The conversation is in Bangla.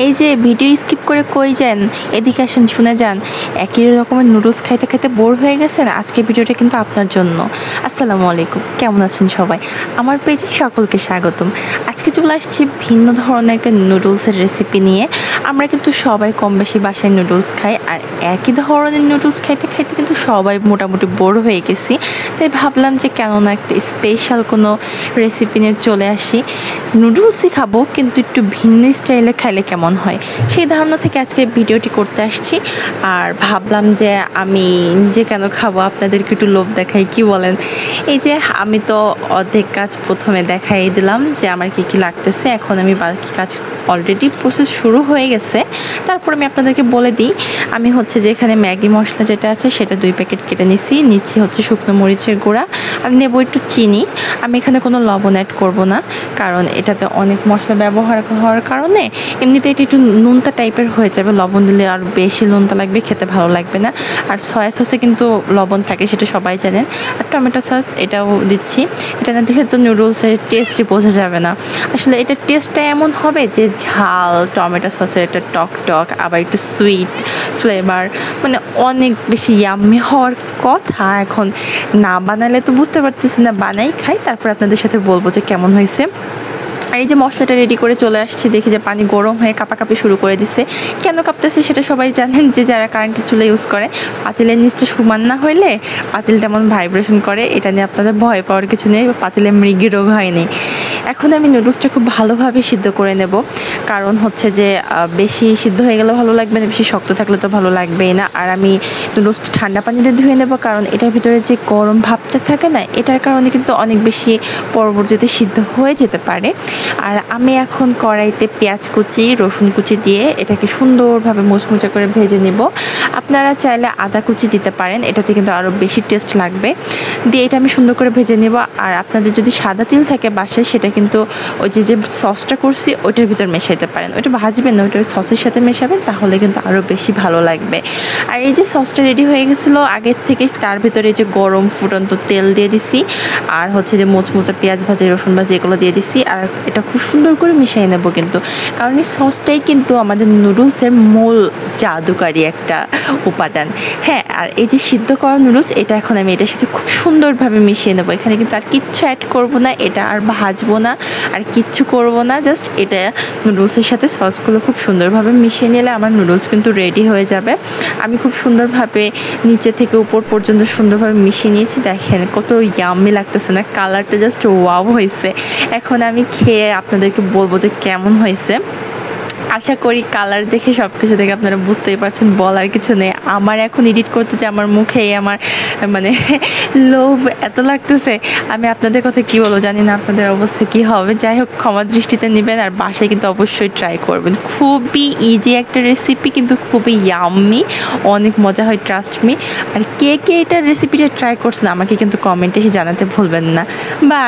এই যে ভিডিও স্কিপ করে কই যান, এদিকে আসেন, শুনে যান। একই রকমের নুডলস খাইতে খাইতে বোর হয়ে গেছেন, আজকে ভিডিওটা কিন্তু আপনার জন্য। আসসালামু আলাইকুম, কেমন আছেন সবাই? আমার পেজে সকলকে স্বাগতম। আজকে চলে আসছি ভিন্ন ধরনের একটা নুডলসের রেসিপি নিয়ে। আমরা কিন্তু সবাই কম বেশি বাসায় নুডলস খাই, আর একই ধরনের নুডলস খাইতে খাইতে কিন্তু সবাই মোটামুটি বোর হয়ে গেছি। তাই ভাবলাম যে কেন না একটা স্পেশাল কোনো রেসিপি নিয়ে চলে আসি। নুডলসই খাবো কিন্তু একটু ভিন্ন স্টাইলে খাইলে কেমন হয়, সেই ধারণা থেকে আজকে ভিডিওটি করতে আসছি। আর ভাবলাম যে আমি নিজে কেন খাবো, আপনাদেরকে একটু লোভ দেখাই, কি বলেন? এই যে আমি তো অর্ধেক কাজ প্রথমে দেখাই দিলাম যে আমার কি কি লাগতেছে। এখন আমি বাকি কাজ অলরেডি প্রসেস শুরু হয়ে গেছে, তারপর আমি আপনাদেরকে বলে দিই। আমি হচ্ছে যে এখানে ম্যাগি মশলা যেটা আছে সেটা 2 প্যাকেট কেটে নিচ্ছি হচ্ছে শুকনো মরিচের গুঁড়া, আর নেবো একটু চিনি। আমি এখানে কোনো লবণ অ্যাড করব না, কারণ এটাতে অনেক মশলা ব্যবহার হওয়ার কারণে এমনিতে এটা একটু নোনতা টাইপের হয়ে যাবে। লবণ দিলে আর বেশি নোনতা লাগবে, খেতে ভালো লাগবে না। আর সয়া সসে কিন্তু লবণ থাকে, সেটা সবাই জানেন। আর টমেটো সস এটাও দিচ্ছি। এটা না দিলে তো নুডলসের টেস্টই বোঝা যাবে না। আসলে এটার টেস্টটা এমন হবে যে ঝাল, টমেটো সসের একটা টক টক, আবার একটু সুইট ফ্লেভার, মানে অনেক বেশি ইয়াম্মি হওয়ার কথা। এখন না বানালে তো বুঝতে পারতেছি না, বানাই খাই, তারপর আপনাদের সাথে বলবো যে কেমন হয়েছে। আর এই যে মশলাটা রেডি করে চলে আসছি, দেখি যে পানি গরম হয়ে কাঁপাকাঁপি শুরু করে দিছে। কেন কাঁপতেছে সেটা সবাই জানেন, যে যারা কারেন্টের চুলা ইউজ করে। পাতিলের নিচটা সমান না হইলে পাতিল তেমন ভাইব্রেশন করে, এটা নিয়ে আপনাদের ভয় পাওয়ার কিছু নেই, পাতিলে মৃগী রোগ হয়নি। এখন আমি নুডলসটা খুব ভালোভাবে সিদ্ধ করে নেব, কারণ হচ্ছে যে বেশি সিদ্ধ হয়ে গেলে ভালো লাগবে না, বেশি শক্ত থাকলে তো ভালো লাগবেই না। আর আমি নুডলসটা ঠান্ডা পানিতে ধুয়ে নেব, কারণ এটার ভিতরে যে গরম ভাবটা থাকে না, এটার কারণে কিন্তু অনেক বেশি পরবর্তীতে সিদ্ধ হয়ে যেতে পারে। আর আমি এখন কড়াইতে পেঁয়াজ কুচি, রসুন কুচি দিয়ে এটাকে সুন্দরভাবে মুচমুচে করে ভেজে নেব। আপনারা চাইলে আদা কুচি দিতে পারেন, এটাতে কিন্তু আরও বেশি টেস্ট লাগবে। দিয়ে এটা আমি সুন্দর করে ভেজে নেব। আর আপনাদের যদি সাদা তিল থাকে বাসায়, সেটা কিন্তু ওই যে সসটা করছি ওইটার ভিতর মেশাইতে পারেন। ওইটা ভাজবেন না, ওইটা ওই সসের সাথে মেশাবেন, তাহলে কিন্তু আরও বেশি ভালো লাগবে। আর এই যে সসটা রেডি হয়ে গেছিলো আগের থেকে, তার ভিতরে এই যে গরম ফুটন্ত তেল দিয়ে দিছি, আর হচ্ছে যে মোচমোচা পেঁয়াজ ভাজি, রসুন ভাজি এগুলো দিয়ে দিছি। আর এটা খুব সুন্দর করে মিশিয়ে নেব কিন্তু, কারণ এই সসটাই কিন্তু আমাদের নুডলসের মূল জাদুকারী একটা উপাদান। হ্যাঁ, আর এই যে সিদ্ধ করা নুডলস, এটা এখন আমি এটার সাথে খুব সুন্দরভাবে মিশিয়ে নেব। এখানে কিন্তু আর কিচ্ছু অ্যাড করব না, এটা আর ভাজবো না, আর কিচ্ছু করব না। জাস্ট এটা নুডলসের সাথে সসগুলো খুব সুন্দরভাবে মিশিয়ে নিলে আমার নুডলস কিন্তু রেডি হয়ে যাবে। আমি খুব সুন্দরভাবে নিচে থেকে উপর পর্যন্ত সুন্দরভাবে মিশিয়ে নিয়েছি। দেখেন কত ইয়াম্মি লাগতেছে না, কালারটা জাস্ট ওয়াও হয়েছে। এখন আমি খেয়ে আপনাদেরকে বলবো যে কেমন হয়েছে। আশা করি কালার দেখে সব কিছু দেখে আপনারা বুঝতেই পারছেন, বলার কিছু নেই। আমার এখন এডিট করতে যে আমার মুখে আমার মানে লোভ এত লাগতেছে, আমি আপনাদের কথা কি বলবো, জানি না আপনাদের অবস্থা কি হবে। যাই হোক, ক্ষমা দৃষ্টিতে নেবেন, আর বাসায় কিন্তু অবশ্যই ট্রাই করবেন। খুবই ইজি একটা রেসিপি, কিন্তু খুবই ইয়াম্মি, অনেক মজা হয়, ট্রাস্ট মি। আর কে কে এটার রেসিপিটা ট্রাই করছেন আমাকে কিন্তু কমেন্টে এসে জানাতে ভুলবেন না। বা